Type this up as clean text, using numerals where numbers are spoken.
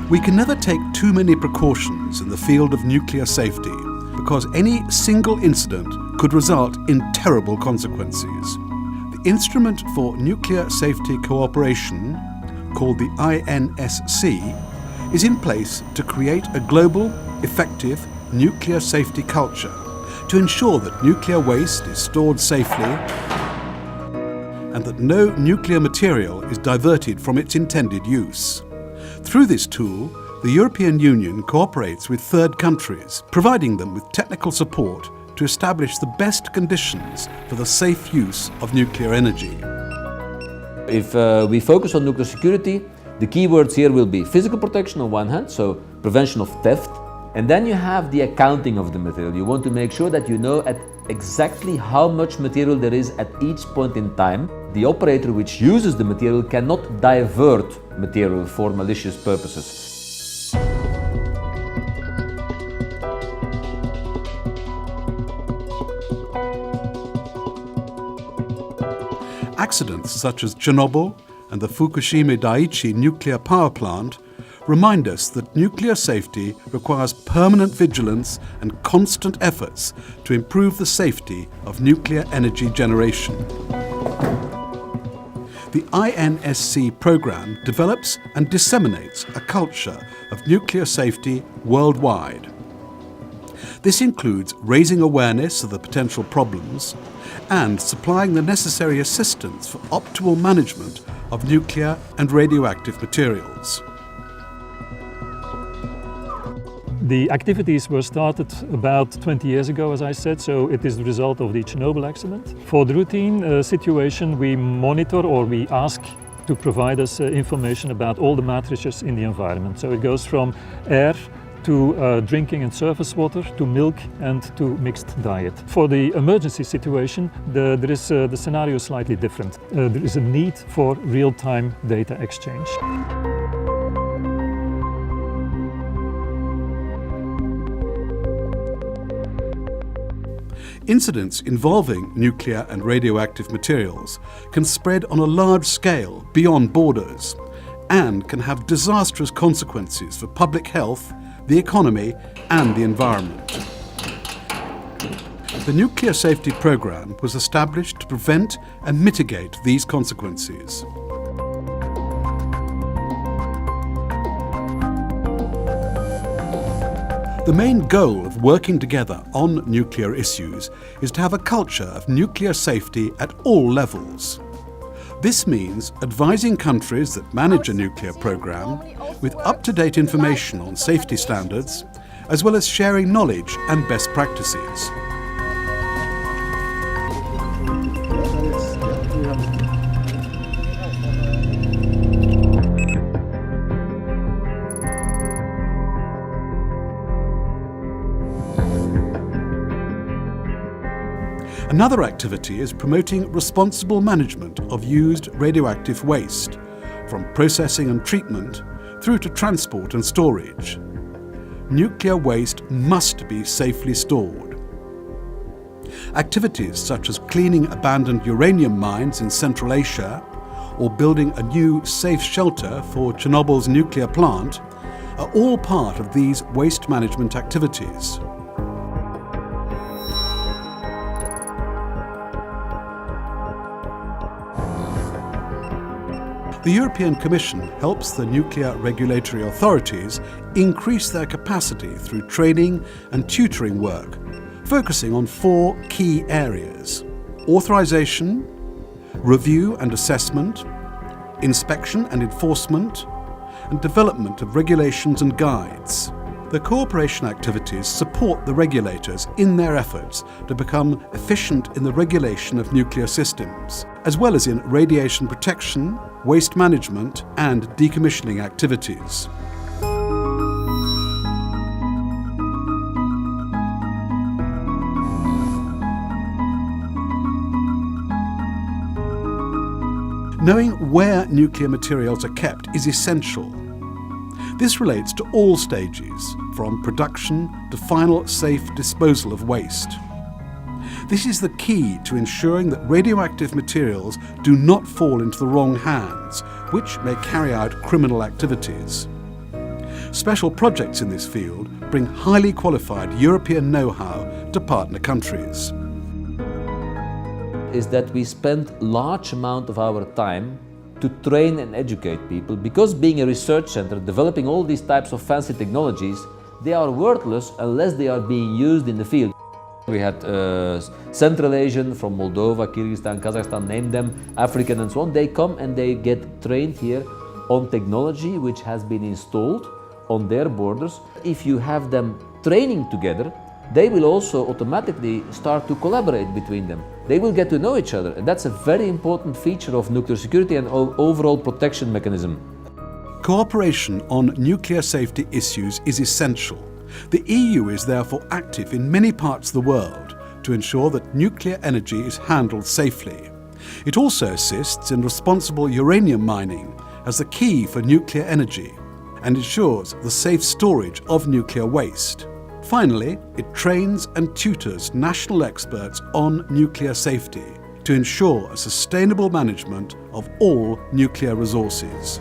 We can never take too many precautions in the field of nuclear safety because any single incident could result in terrible consequences. The Instrument for Nuclear Safety Cooperation, called the INSC, is in place to create a global, effective nuclear safety culture to ensure that nuclear waste is stored safely and that no nuclear material is diverted from its intended use. Through this tool, the European Union cooperates with third countries, providing them with technical support to establish the best conditions for the safe use of nuclear energy. If we focus on nuclear security, the key words here will be physical protection on one hand, so prevention of theft, and then you have the accounting of the material. You want to make sure that you know at exactly how much material there is at each point in time. The operator which uses the material cannot divert material for malicious purposes. Accidents such as Chernobyl and the Fukushima Daiichi nuclear power plant remind us that nuclear safety requires permanent vigilance and constant efforts to improve the safety of nuclear energy generation. The INSC program develops and disseminates a culture of nuclear safety worldwide. This includes raising awareness of the potential problems and supplying the necessary assistance for optimal management of nuclear and radioactive materials. The activities were started about 20 years ago, as I said, so it is the result of the Chernobyl accident. For the routine situation, we monitor or we ask to provide us information about all the matrices in the environment. So it goes from air to drinking and surface water, to milk and to mixed diet. For the emergency situation, the scenario is slightly different. There is a need for real-time data exchange. Incidents involving nuclear and radioactive materials can spread on a large scale beyond borders and can have disastrous consequences for public health, the economy and the environment. The Nuclear Safety Programme was established to prevent and mitigate these consequences. The main goal of working together on nuclear issues is to have a culture of nuclear safety at all levels. This means advising countries that manage a nuclear program with up-to-date information on safety standards, as well as sharing knowledge and best practices. Another activity is promoting responsible management of used radioactive waste, from processing and treatment through to transport and storage. Nuclear waste must be safely stored. Activities such as cleaning abandoned uranium mines in Central Asia or building a new safe shelter for Chernobyl's nuclear plant are all part of these waste management activities. The European Commission helps the nuclear regulatory authorities increase their capacity through training and tutoring work, focusing on 4 key areas: authorization, review and assessment, inspection and enforcement, and development of regulations and guides. The cooperation activities support the regulators in their efforts to become efficient in the regulation of nuclear systems, as well as in radiation protection, waste management and decommissioning activities. Knowing where nuclear materials are kept is essential. This relates to all stages, from production to final safe disposal of waste. This is the key to ensuring that radioactive materials do not fall into the wrong hands, which may carry out criminal activities. Special projects in this field bring highly qualified European know-how to partner countries. Is that we spend large amount of our time to train and educate people, because being a research center, developing all these types of fancy technologies, they are worthless unless they are being used in the field. We had Central Asian from Moldova, Kyrgyzstan, Kazakhstan, name them, African and so on. They come and they get trained here on technology which has been installed on their borders. If you have them training together, they will also automatically start to collaborate between them. They will get to know each other, and that's a very important feature of nuclear security and overall protection mechanism. Cooperation on nuclear safety issues is essential. The EU is therefore active in many parts of the world to ensure that nuclear energy is handled safely. It also assists in responsible uranium mining as the key for nuclear energy and ensures the safe storage of nuclear waste. Finally, it trains and tutors national experts on nuclear safety to ensure a sustainable management of all nuclear resources.